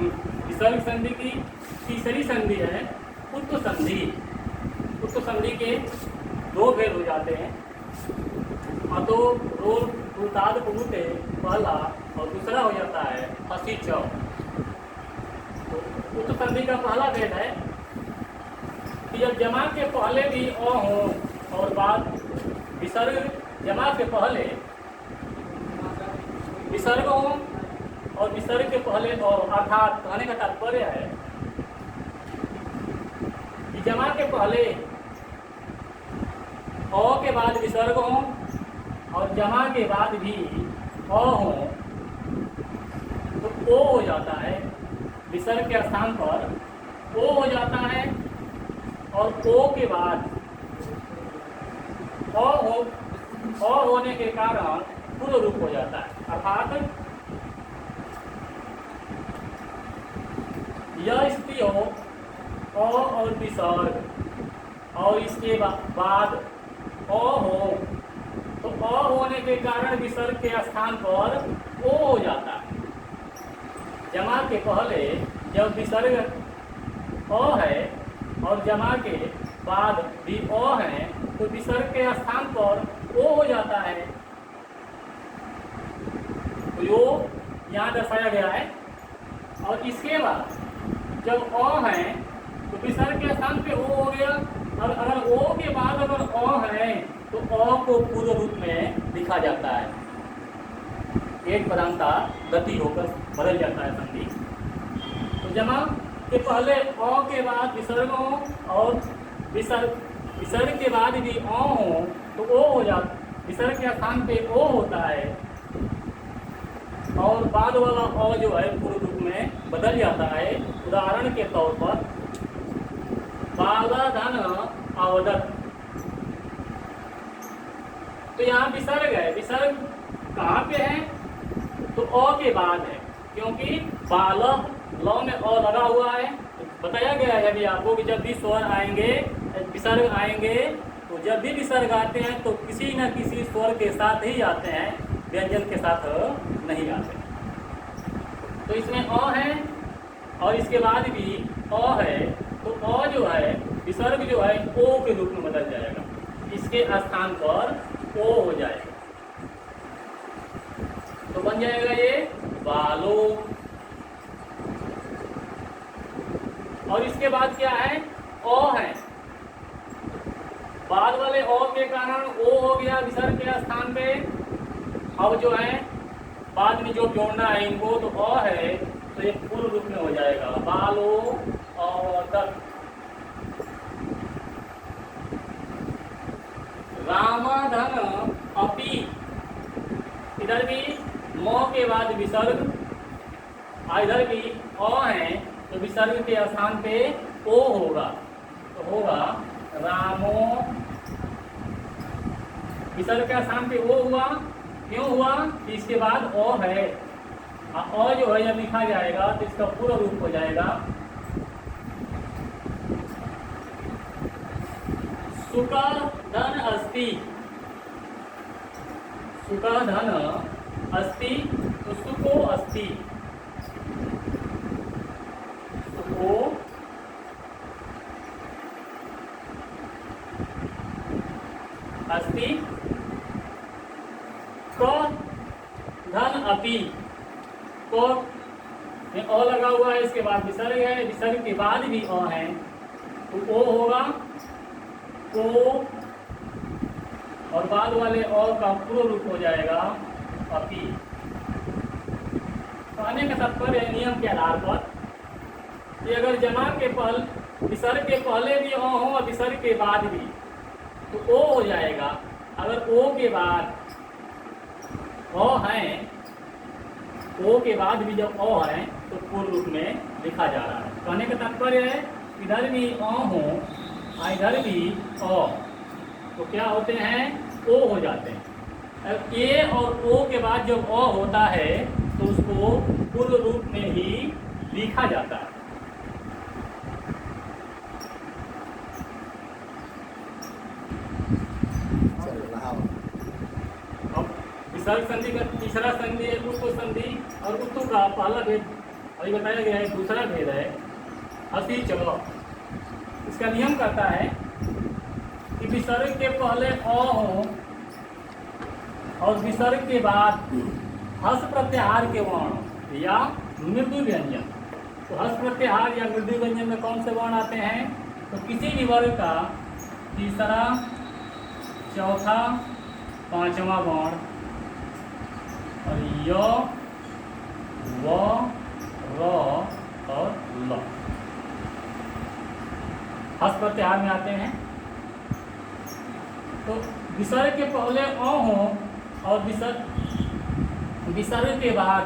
विसर्ग संधि की तीसरी संधि है उत्तु संधि। उत्तु संधि के दो भेद हो जाते हैं, अतो रोल उताद पुरुते पहला और दूसरा हो जाता है हसी चौ। तो उत्तु संधि का पहला भेद है कि जब जमा के पहले भी अ हो और बाद विसर्ग जमा के पहले विसर्ग हो और विसर्ग के पहले अ, अर्थात कहने का तात्पर्य है कि जमा के पहले अ के बाद विसर्ग हो और जमा के बाद भी अ हो तो ओ हो जाता है, विसर्ग के स्थान पर ओ हो जाता है और ओ के बाद अ होने के कारण पूर्ण रूप हो जाता है। अर्थात यह स्थिति हो अ और विसर्ग और इसके बाद अ हो तो अ होने के कारण विसर्ग के स्थान पर ओ हो जाता है। जमा के पहले जब विसर्ग अ है और जमा के बाद भी अ है तो विसर्ग के स्थान पर ओ हो जाता है। तो यो यहाँ दर्शाया गया है। और इसके बाद जब अ है तो विसर्ग के स्थान पे ओ हो गया, और अगर ओ के बाद अगर अ है तो अ को पूर्ण रूप में लिखा जाता है, एक पदांता गति होकर बदल जाता है संधि। तो जमा के पहले अ के बाद विसर्ग हो और विसर्ग के बाद भी अ हो तो ओ हो जाता, विसर्ग के स्थान पे ओ होता है और बाद वाला अ जो है पूर्ण रूप में बदल जाता है। उदाहरण के तौर पर बालाधन अवदत, तो यहाँ विसर्ग है, विसर्ग कहाँ पे है तो अ के बाद है, क्योंकि बाल लौ में अ लगा हुआ है। तो बताया गया है अभी आपको कि जब भी स्वर आएंगे विसर्ग आएंगे तो जब भी विसर्ग आते हैं तो किसी न किसी स्वर के साथ ही आते हैं, व्यंजन के साथ नहीं आते। तो इसमें अ है और इसके बाद भी अ है तो अ जो है विसर्ग जो है ओ के रूप में बदल जाएगा, इसके स्थान पर ओ हो जाएगा तो बन जाएगा ये बालो। और इसके बाद क्या है ओ है, बाद वाले ओ के कारण ओ हो गया विसर्ग के स्थान पे। अब जो है बाद में जो जोड़ना है इनको तो अ है तो ये पूर्ण रूप में हो जाएगा बालो और दत्त। रामाधन अपी, इधर भी म के बाद विसर्ग, इधर भी अ है तो विसर्ग के स्थान पे ओ होगा तो होगा रामो। विसर्ग के स्थान पे ओ हुआ, क्यों हुआ कि इसके बाद अ है, अ जो है जब लिखा जाएगा तो इसका पूरा रूप हो जाएगा सुका धन अस्ति। सुका धन अस्ति तो सुको अस्ति, सुको अस्ति। क धन अपि, को में अ लगा हुआ है, इसके बाद विसर्ग है, विसर्ग के बाद भी अ है तो ओ होगा को, और बाद वाले अ का पूर्ण रूप हो जाएगा अपि। कहने का तात्पर्य है नियम के आधार पर कि अगर जमा के विसर्ग के पहले भी अ हो और विसर्ग के बाद भी तो ओ हो जाएगा। अगर ओ के बाद अ है, ओ के बाद भी जब अ है तो पूर्ण रूप में लिखा जा रहा है। कहने का तात्पर्य है इधर भी अ हो इधर भी अ तो क्या होते हैं ओ हो जाते हैं। अब ए और ओ के बाद जब अ होता है तो उसको पूर्ण रूप में ही लिखा जाता है। अब विसर्ग संधि का तीसरा संधि है उत्तु संधि, और उत्तु का पहला भेद अभी बताया गया है दूसरा भेद है हसी चौ। इसका नियम कहता है कि विसर्ग के पहले अ हो और विसर्ग के बाद हस प्रत्याहार के वर्ण या मृदु व्यंजन। तो हस प्रत्याहार या मृदु व्यंजन में कौन से वर्ण आते हैं? तो किसी भी वर्ग का तीसरा, चौथा, पांचवा वर्ण और य, व, र और ल हस प्रत्याहार में आते हैं। तो विसर्ग के पहले अ हो और विसर्ग के बाद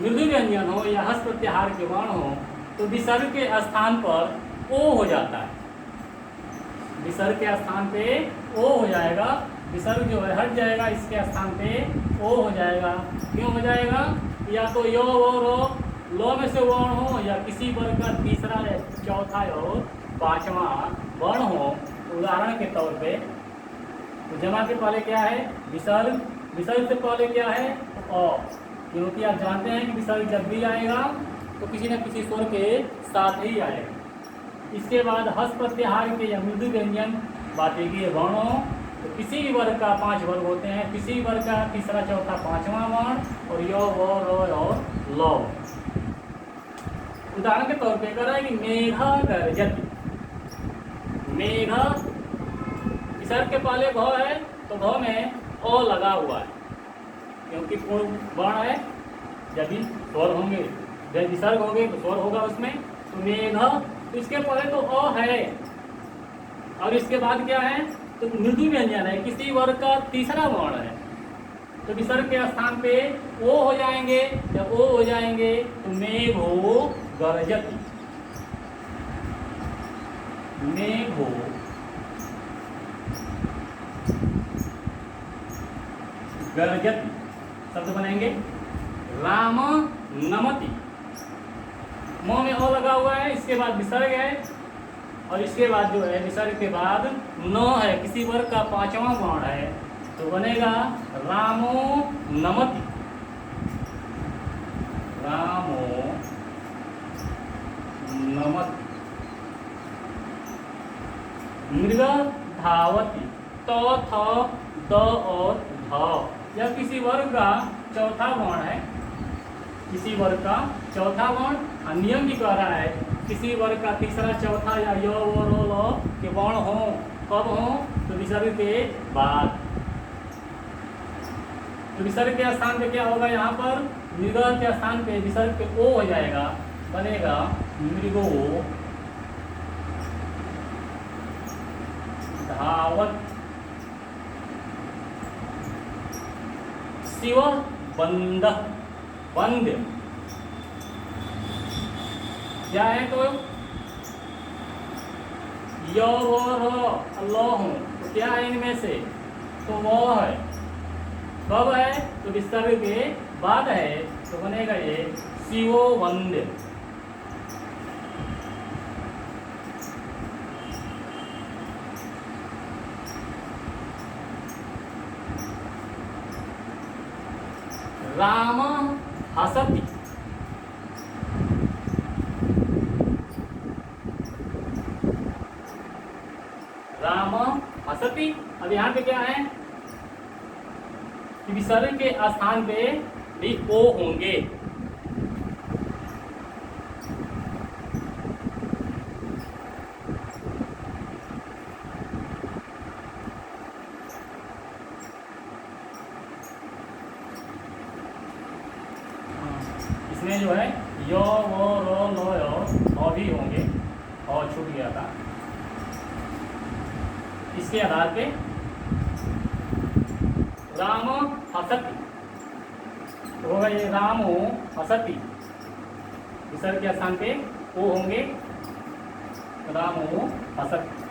मृदु व्यंजन हो या हस प्रत्याहार के वर्ण हो तो विसर्ग के स्थान पर ओ हो जाता है। विसर्ग के स्थान पे ओ हो जाएगा। विसर्ग जो है हट जाएगा, इसके स्थान पे ओ हो जाएगा। क्यों हो जाएगा? या तो यो वो रो लो में से वर्ण हो या किसी वर्ग का तीसरा या चौथा और पांचवा वर्ण हो। उदाहरण के तौर पे तो जमा के पहले क्या है? विसर्ग। विसर्ग से पहले क्या है? तो अ। क्योंकि आप जानते हैं कि विसर्ग जब भी आएगा तो किसी न किसी स्वर के साथ ही आएगा। इसके बाद हस प्रत्याहार के या मृदु व्यंजन बातें की वर्ण हो तो किसी भी वर्ग का 5 वर्ग होते हैं। किसी वर्ग का तीसरा, चौथा, पांचवा वर्ण और यो, वो, रो और लो। उदाहरण के तौर पे कह रहा है कि मेघा गर्जति। मेघ विसर्ग के पहले भ है तो भ में अ लगा हुआ है क्योंकि पूर्ण वर्ण है। जब भी स्वर होंगे, जब विसर्ग होंगे तो स्वर होगा उसमें। तो मेघ, तो इसके पहले तो अ है और इसके बाद क्या है? तो मृदु व्यंजन है, किसी वर्ग का तीसरा वर्ण है। तो विसर्ग के स्थान पे ओ हो जाएंगे। जब ओ हो जाएंगे तो मेघो गर्जति। मेघो गर्जति शब्द बनेंगे। राम नमति, मोह में ओ लगा हुआ है, इसके बाद विसर्ग है और इसके बाद जो है विसर्ग के बाद न है, किसी वर्ग का पांचवा वर्ण है तो बनेगा रामो नमति। रामो नमति। मृग धावति, तो, थ, द और ध। यह किसी वर्ग का चौथा वर्ण है। किसी वर्ग का चौथा वर्ण। नियम भी कह रहा है किसी वर्ग का तीसरा, चौथा या यो, वो, रो, लो के वर्ण हो। कब हो? तो विसर्ग के बाद। तो विसर्ग के स्थान पे क्या होगा? यहाँ पर मृग के स्थान पे विसर्ग पे ओ हो जाएगा, बनेगा मृगो धावत। शिव बंद, बंद क्या है? तो यो, वो, रो, लो हूं तो क्या है इनमें से? तो वो है। कब है? तो विसर्ग के बाद है तो बनेगा ये शिवो वंद। राम हसति। राम हसति। अब यहाँ पे क्या है कि विसर्ग के स्थान पे भी ओ होंगे। इसमें जो है यो, वो, रो, लो और भी होंगे और छूट गया था। इसके आधार पे राम हसति तो होगा ये रामो हसति। विसर्ग के स्थान पे वो होंगे रामो हसति।